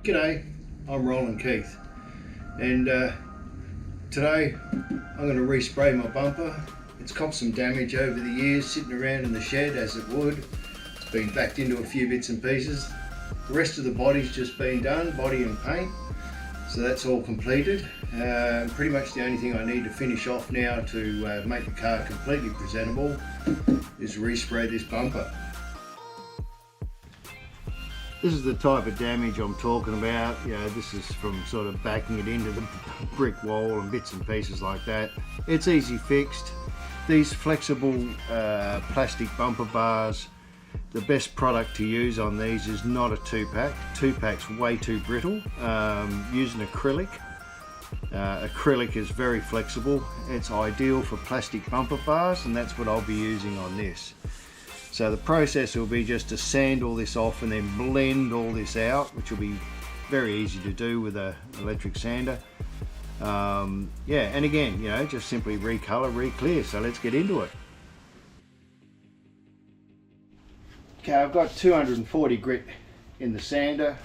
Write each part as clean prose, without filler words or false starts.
G'day, I'm Roland Keith, and today I'm going to respray my bumper. It's copped some damage over the years sitting around in the shed, as it would. It's been backed into a few bits and pieces. The rest of the body's just been done, body and paint, so that's all completed. Pretty much the only thing I need to finish off now to make the car completely presentable is respray this bumper. This is the type of damage I'm talking about. You know, this is from sort of backing it into the brick wall and bits and pieces like that. It's easy fixed. These flexible plastic bumper bars, the best product to use on these is not a 2-pack. 2-pack's way too brittle. Use an acrylic. Acrylic is very flexible. It's ideal for plastic bumper bars, and that's what I'll be using on this. So the process will be just to sand all this off and then blend all this out, which will be very easy to do with an electric sander. Yeah, and again, you know, just simply recolor, re-clear. So let's get into it. Okay, I've got 240 grit in the sander.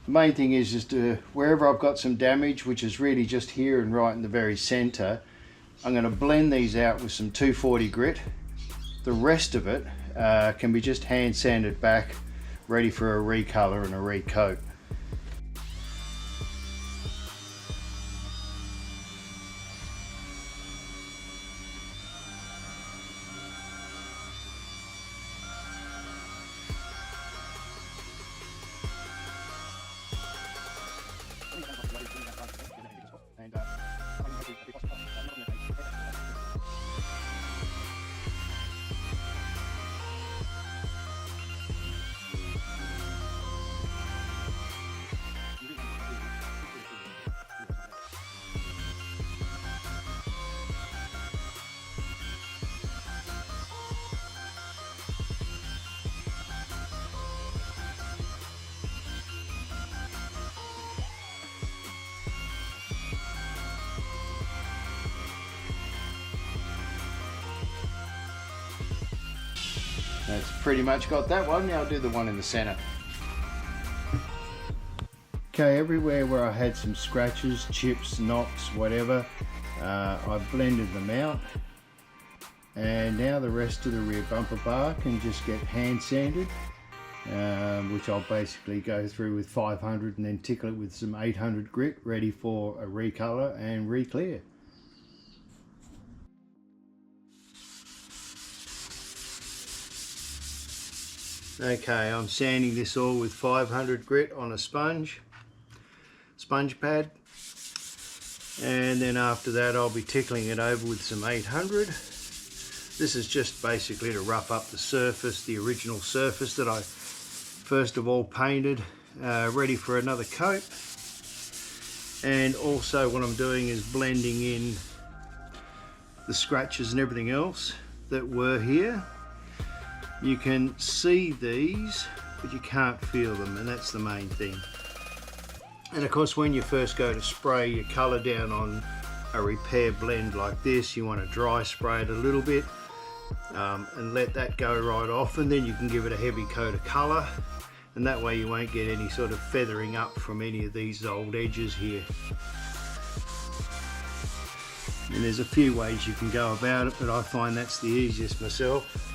The main thing is to, wherever I've got some damage, which is really just here and right in the very center, I'm going to blend these out with some 240 grit. The rest of it can be just hand sanded back, ready for a recolor and a recoat. That's pretty much got that one. Now I'll do the one in the center. Okay, everywhere where I had some scratches, chips, knocks, whatever, I've blended them out. And now the rest of the rear bumper bar can just get hand sanded, which I'll basically go through with 500 and then tickle it with some 800 grit, ready for a recolor and re-clear. Okay, I'm sanding this all with 500 grit on a sponge pad, and then after that I'll be tickling it over with some 800. This is just basically to rough up the surface, the original surface that I first of all painted, ready for another coat. And also what I'm doing is blending in the scratches and everything else that were here. You can see these, but you can't feel them, and that's the main thing. And of course, when you first go to spray your colour down on a repair blend like this, you want to dry spray it a little bit and let that go right off, and then you can give it a heavy coat of colour, and that way you won't get any sort of feathering up from any of these old edges here. And there's a few ways you can go about it, but I find that's the easiest myself.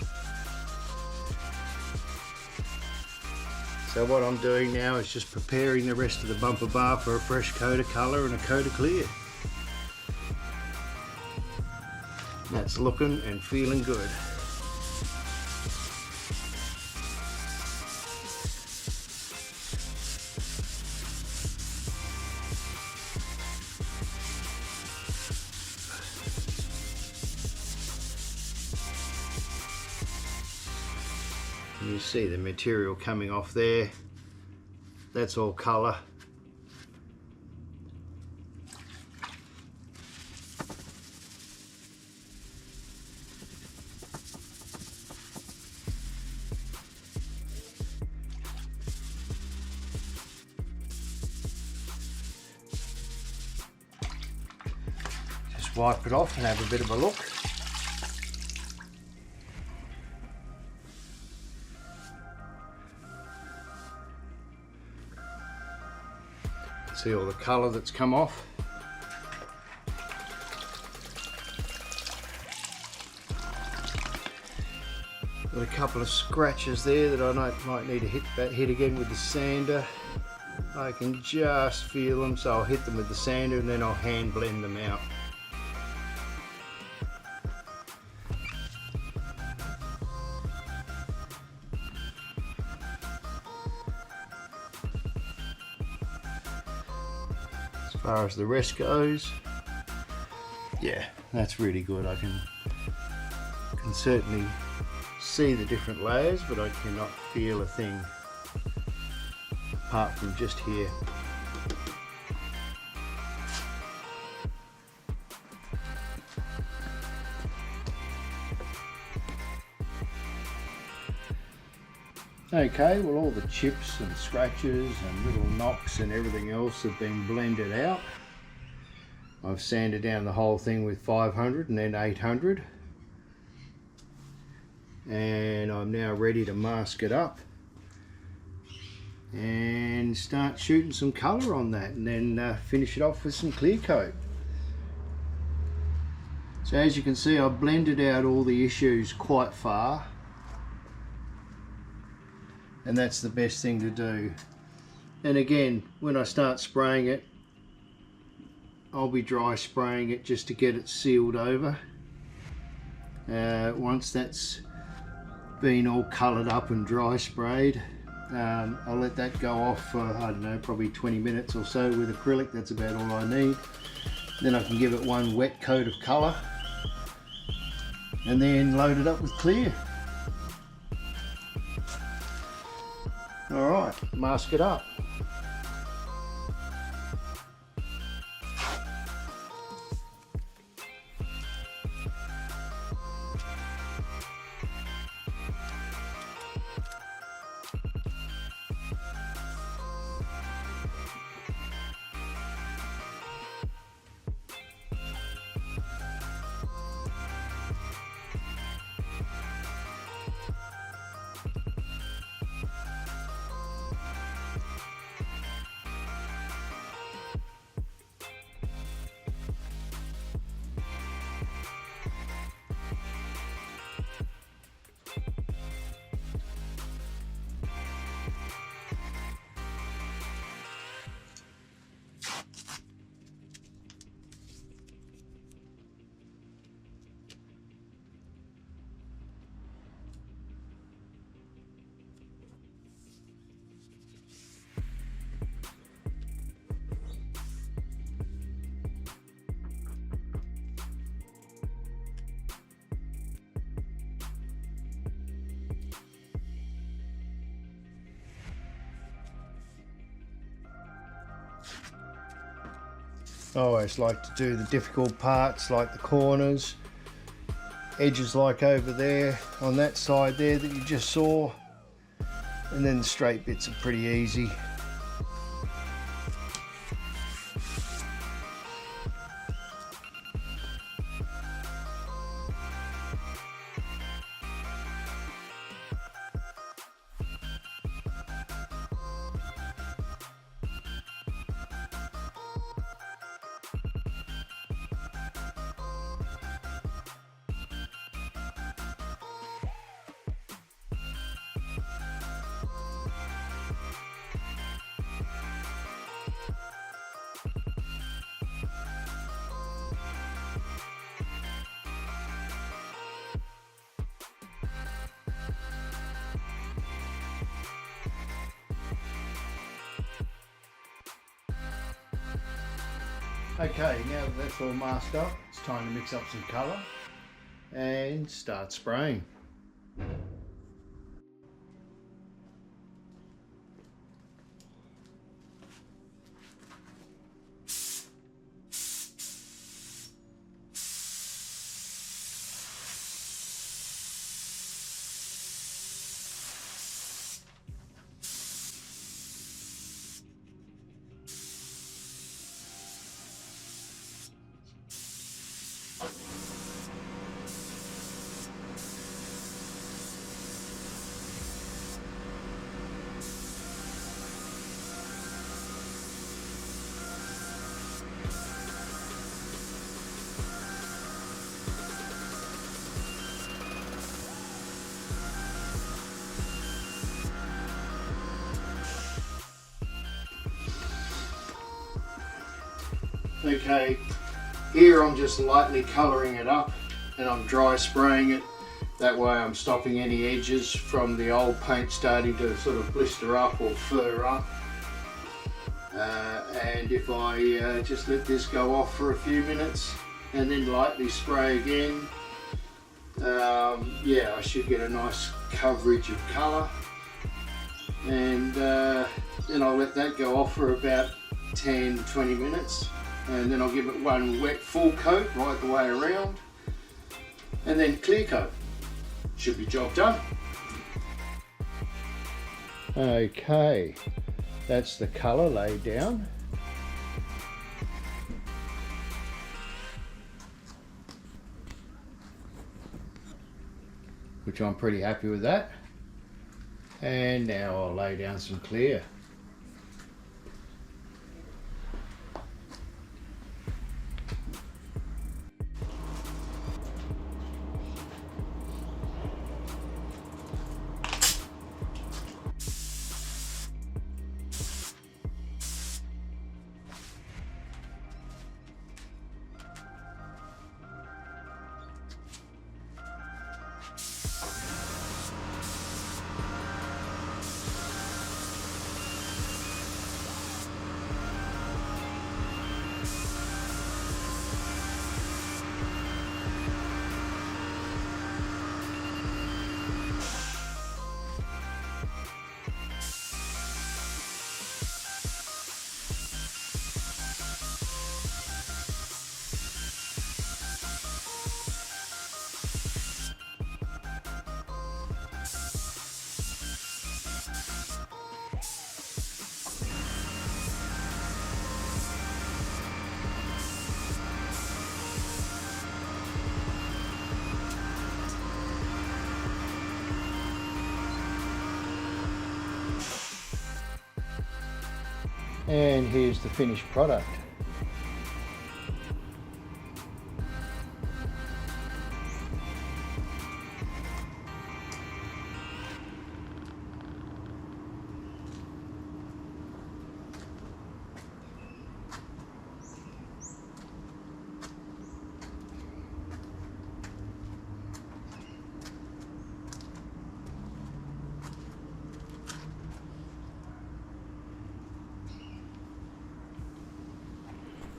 So what I'm doing now is just preparing the rest of the bumper bar for a fresh coat of colour and a coat of clear. That's looking and feeling good. You see the material coming off there. That's all colour. Just wipe it off and have a bit of a look. See all the colour that's come off. Got a couple of scratches there that I might need to hit again with the sander. I can just feel them, so I'll hit them with the sander and then I'll hand blend them out. As far as the rest goes, yeah, that's really good. I can certainly see the different layers, but I cannot feel a thing apart from just here. Okay, well, all the chips and scratches and little knocks and everything else have been blended out. I've sanded down the whole thing with 500 and then 800. And I'm now ready to mask it up and start shooting some colour on that, and then finish it off with some clear coat. So as you can see, I've blended out all the issues quite far, and that's the best thing to do. And again, when I start spraying it, I'll be dry spraying it just to get it sealed over. Once that's been all coloured up and dry sprayed, I'll let that go off for, I don't know, probably 20 minutes or so with acrylic. That's about all I need. Then I can give it one wet coat of colour and then load it up with clear. Alright, mask it up. I always like to do the difficult parts, like the corners, edges like over there on that side there that you just saw, and then the straight bits are pretty easy. Okay, now that that's all masked up, it's time to mix up some colour and start spraying. Okay, here I'm just lightly colouring it up and I'm dry spraying it. That way I'm stopping any edges from the old paint starting to sort of blister up or fur up. And if I just let this go off for a few minutes and then lightly spray again, yeah, I should get a nice coverage of colour. And then I'll let that go off for about 10-20 minutes, and then I'll give it one wet full coat right the way around, and then clear coat. Should be job done. Okay, that's the colour laid down. Which I'm pretty happy with that. And now I'll lay down some clear. And here's the finished product.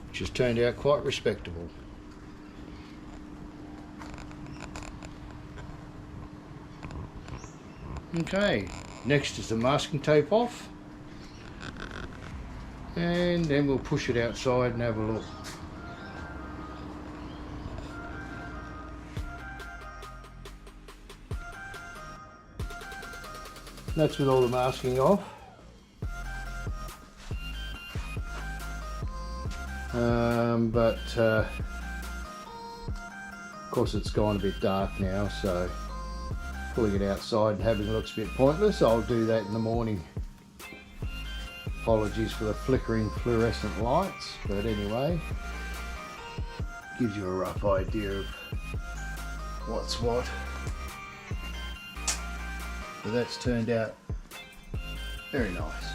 Which has turned out quite respectable. Okay, next is the masking tape off, and then we'll push it outside and have a look. That's with all the masking off. But of course it's gone a bit dark now, so pulling it outside and having it looks a bit pointless. I'll do that in the morning. Apologies for the flickering fluorescent lights, but anyway, gives you a rough idea of what's what. But that's turned out very nice.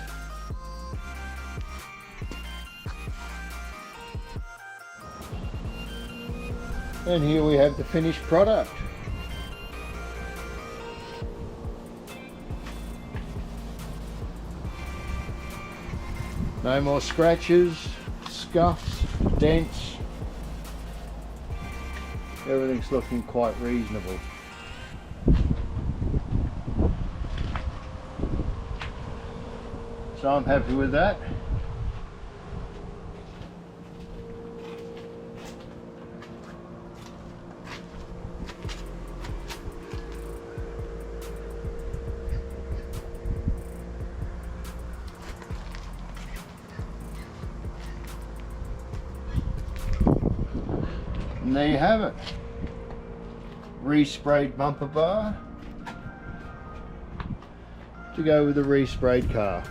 And here we have the finished product. No more scratches, scuffs, dents. Everything's looking quite reasonable. So I'm happy with that. And there you have it. Resprayed bumper bar to go with the resprayed car.